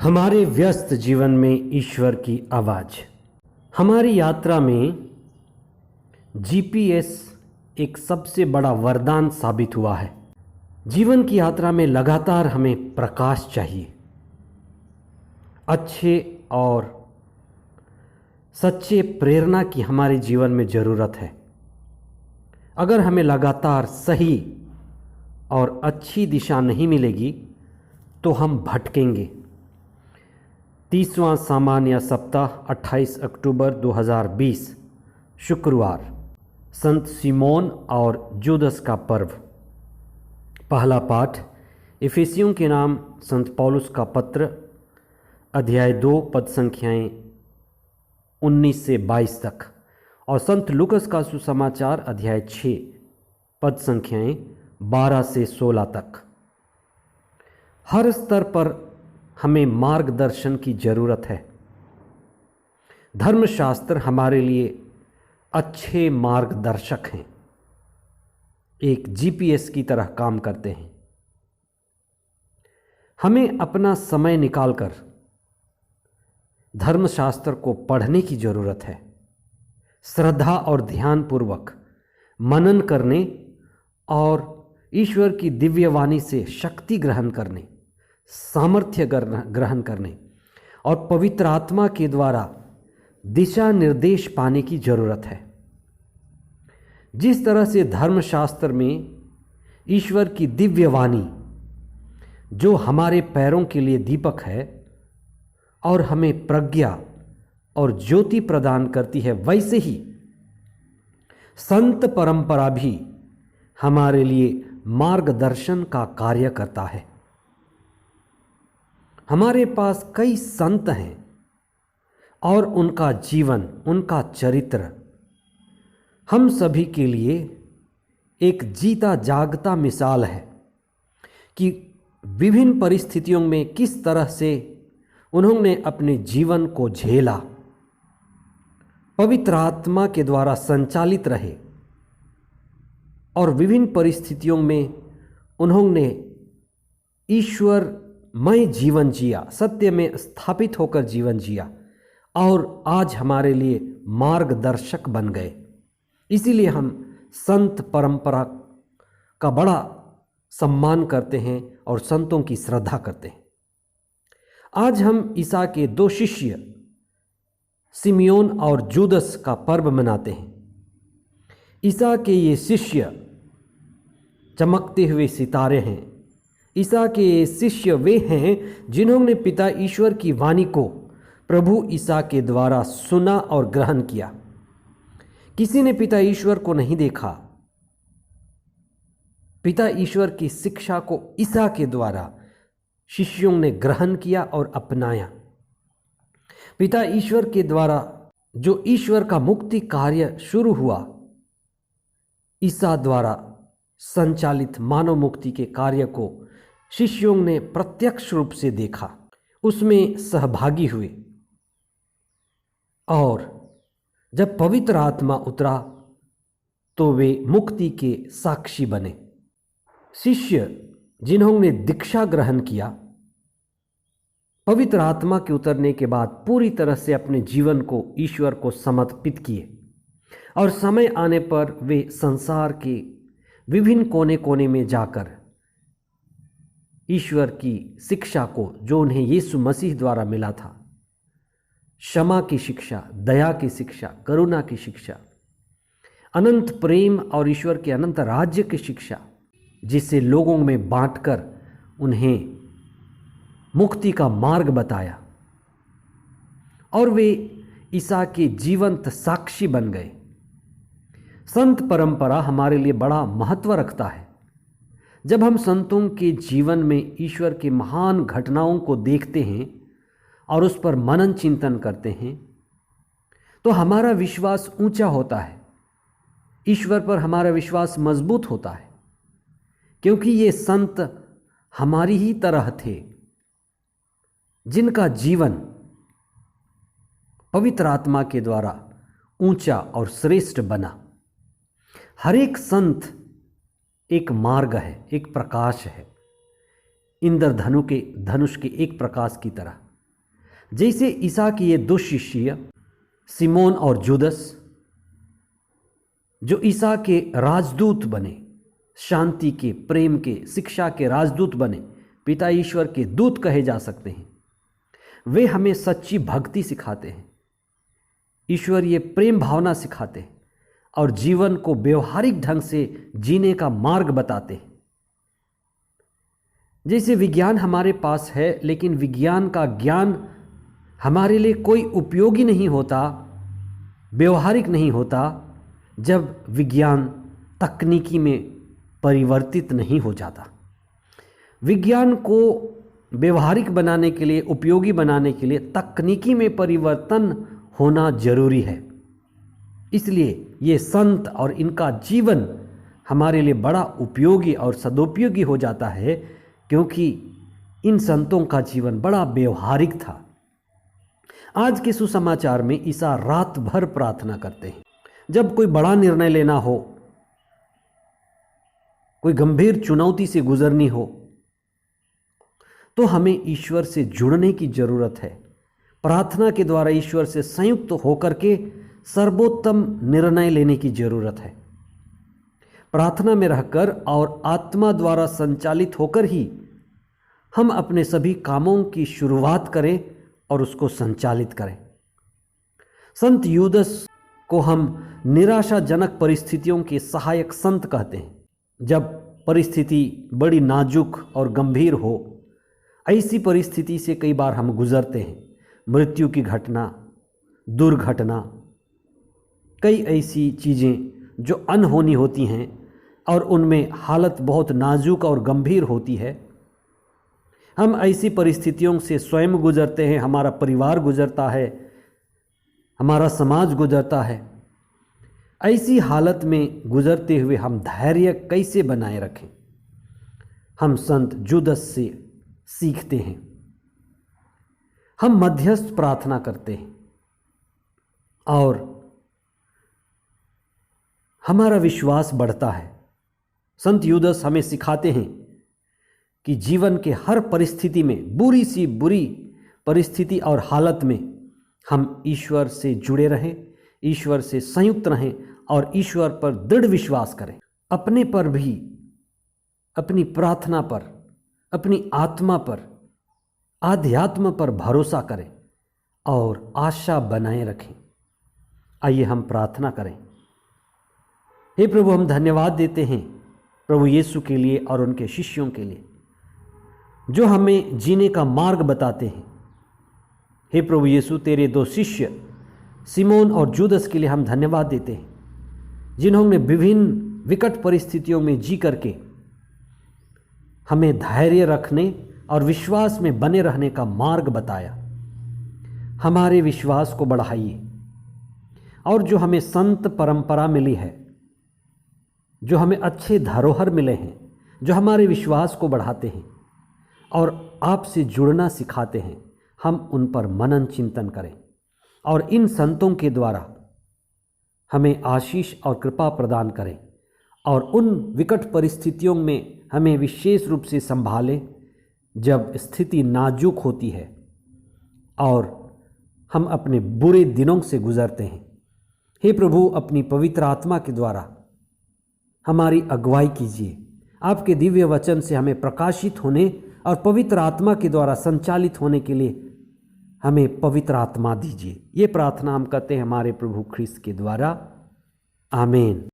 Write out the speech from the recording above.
हमारे व्यस्त जीवन में ईश्वर की आवाज़। हमारी यात्रा में जीपीएस एक सबसे बड़ा वरदान साबित हुआ है। जीवन की यात्रा में लगातार हमें प्रकाश चाहिए, अच्छे और सच्चे प्रेरणा की हमारे जीवन में ज़रूरत है। अगर हमें लगातार सही और अच्छी दिशा नहीं मिलेगी तो हम भटकेंगे। 30वां सामान्य सप्ताह 28 अक्टूबर 2020 शुक्रवार, संत सिमोन और जूदस का पर्व। पहला पाठ इफिसियों के नाम संत पौलुस का पत्र, अध्याय 2 पद संख्याएं 19 से 22 तक, और संत लूकस का सुसमाचार अध्याय 6 पद संख्याएं 12 से 16 तक। हर स्तर पर हमें मार्गदर्शन की जरूरत है। धर्मशास्त्र हमारे लिए अच्छे मार्गदर्शक हैं, एक जीपीएस की तरह काम करते हैं। हमें अपना समय निकालकर धर्मशास्त्र को पढ़ने की जरूरत है, श्रद्धा और ध्यानपूर्वक मनन करने और ईश्वर की दिव्य वाणी से शक्ति ग्रहण करने, सामर्थ्य ग्रहण करने और पवित्र आत्मा के द्वारा दिशा निर्देश पाने की जरूरत है। जिस तरह से धर्मशास्त्र में ईश्वर की दिव्य वाणी जो हमारे पैरों के लिए दीपक है और हमें प्रज्ञा और ज्योति प्रदान करती है, वैसे ही संत परंपरा भी हमारे लिए मार्गदर्शन का कार्य करता है। हमारे पास कई संत हैं और उनका जीवन, उनका चरित्र हम सभी के लिए एक जीता जागता मिसाल है कि विभिन्न परिस्थितियों में किस तरह से उन्होंने अपने जीवन को झेला, पवित्र आत्मा के द्वारा संचालित रहे और विभिन्न परिस्थितियों में उन्होंने ईश्वरमय जीवन जिया, सत्य में स्थापित होकर जीवन जिया और आज हमारे लिए मार्गदर्शक बन गए। इसीलिए हम संत परंपरा का बड़ा सम्मान करते हैं और संतों की श्रद्धा करते हैं। आज हम ईसा के 2 शिष्य सिमियोन और जूदस का पर्व मनाते हैं। ईसा के ये शिष्य चमकते हुए सितारे हैं। ईसा के ये शिष्य वे हैं जिन्होंने पिता ईश्वर की वाणी को प्रभु ईसा के द्वारा सुना और ग्रहण किया। किसी ने पिता ईश्वर को नहीं देखा। पिता ईश्वर की शिक्षा को ईसा के द्वारा शिष्यों ने ग्रहण किया और अपनाया। पिता ईश्वर के द्वारा जो ईश्वर का मुक्ति कार्य शुरू हुआ, ईसा द्वारा संचालित मानव मुक्ति के कार्य को शिष्यों ने प्रत्यक्ष रूप से देखा, उसमें सहभागी हुए और जब पवित्र आत्मा उतरा तो वे मुक्ति के साक्षी बने। शिष्य जिन्होंने दीक्षा ग्रहण किया, पवित्र आत्मा के उतरने के बाद पूरी तरह से अपने जीवन को ईश्वर को समर्पित किए और समय आने पर वे संसार के विभिन्न कोने कोने में जाकर ईश्वर की शिक्षा को, जो उन्हें यीशु मसीह द्वारा मिला था, क्षमा की शिक्षा, दया की शिक्षा, करुणा की शिक्षा, अनंत प्रेम और ईश्वर के अनंत राज्य की शिक्षा, जिसे लोगों में बांटकर उन्हें मुक्ति का मार्ग बताया और वे ईसा के जीवंत साक्षी बन गए। संत परंपरा हमारे लिए बड़ा महत्व रखता है। जब हम संतों के जीवन में ईश्वर के महान घटनाओं को देखते हैं और उस पर मनन चिंतन करते हैं तो हमारा विश्वास ऊंचा होता है, ईश्वर पर हमारा विश्वास मजबूत होता है, क्योंकि ये संत हमारी ही तरह थे जिनका जीवन पवित्र आत्मा के द्वारा ऊंचा और श्रेष्ठ बना। हर एक संत एक मार्ग है, एक प्रकाश है, इंद्रधनुष के एक प्रकाश की तरह। जैसे ईसा के ये दो शिष्य सिमोन और जुदस, जो ईसा के राजदूत बने, शांति के, प्रेम के, शिक्षा के राजदूत बने, पिता ईश्वर के दूत कहे जा सकते हैं। वे हमें सच्ची भक्ति सिखाते हैं, ईश्वरीय प्रेम भावना सिखाते हैं और जीवन को व्यवहारिक ढंग से जीने का मार्ग बताते हैं। जैसे विज्ञान हमारे पास है, लेकिन विज्ञान का ज्ञान हमारे लिए कोई उपयोगी नहीं होता, व्यवहारिक नहीं होता, जब विज्ञान तकनीकी में परिवर्तित नहीं हो जाता। विज्ञान को व्यवहारिक बनाने के लिए, उपयोगी बनाने के लिए तकनीकी में परिवर्तन होना जरूरी है। इसलिए ये संत और इनका जीवन हमारे लिए बड़ा उपयोगी और सदुपयोगी हो जाता है, क्योंकि इन संतों का जीवन बड़ा व्यवहारिक था। आज के सुसमाचार में ईसा रात भर प्रार्थना करते हैं। जब कोई बड़ा निर्णय लेना हो, कोई गंभीर चुनौती से गुजरनी हो, तो हमें ईश्वर से जुड़ने की जरूरत है। प्रार्थना के द्वारा ईश्वर से संयुक्त होकर के सर्वोत्तम निर्णय लेने की जरूरत है। प्रार्थना में रहकर और आत्मा द्वारा संचालित होकर ही हम अपने सभी कामों की शुरुआत करें और उसको संचालित करें। संत यूदस को हम निराशाजनक परिस्थितियों के सहायक संत कहते हैं। जब परिस्थिति बड़ी नाजुक और गंभीर हो, ऐसी परिस्थिति से कई बार हम गुजरते हैं। मृत्यु की घटना, दुर्घटना, कई ऐसी चीज़ें जो अनहोनी होती हैं और उनमें हालत बहुत नाजुक और गंभीर होती है। हम ऐसी परिस्थितियों से स्वयं गुजरते हैं, हमारा परिवार गुजरता है, हमारा समाज गुजरता है। ऐसी हालत में गुजरते हुए हम धैर्य कैसे बनाए रखें, हम संत जुदस से सीखते हैं। हम मध्यस्थ प्रार्थना करते हैं और हमारा विश्वास बढ़ता है। संत यूदस हमें सिखाते हैं कि जीवन के हर परिस्थिति में, बुरी सी बुरी परिस्थिति और हालत में, हम ईश्वर से जुड़े रहें, ईश्वर से संयुक्त रहें और ईश्वर पर दृढ़ विश्वास करें। अपने पर भी, अपनी प्रार्थना पर, अपनी आत्मा पर, आध्यात्म पर भरोसा करें और आशा बनाए रखें। आइए हम प्रार्थना करें। हे प्रभु, हम धन्यवाद देते हैं प्रभु यीशु के लिए और उनके शिष्यों के लिए, जो हमें जीने का मार्ग बताते हैं। हे प्रभु यीशु, तेरे दो शिष्य सिमोन और जुदस के लिए हम धन्यवाद देते हैं, जिन्होंने विभिन्न विकट परिस्थितियों में जी करके हमें धैर्य रखने और विश्वास में बने रहने का मार्ग बताया। हमारे विश्वास को बढ़ाइए और जो हमें संत परंपरा मिली है, जो हमें अच्छे धरोहर मिले हैं, जो हमारे विश्वास को बढ़ाते हैं और आपसे जुड़ना सिखाते हैं, हम उन पर मनन चिंतन करें और इन संतों के द्वारा हमें आशीष और कृपा प्रदान करें और उन विकट परिस्थितियों में हमें विशेष रूप से संभालें जब स्थिति नाजुक होती है और हम अपने बुरे दिनों से गुजरते हैं। हे प्रभु, अपनी पवित्र आत्मा के द्वारा हमारी अगुवाई कीजिए। आपके दिव्य वचन से हमें प्रकाशित होने और पवित्र आत्मा के द्वारा संचालित होने के लिए हमें पवित्र आत्मा दीजिए। ये प्रार्थना हम करते हैं हमारे प्रभु ख्रिस्त के द्वारा। आमीन।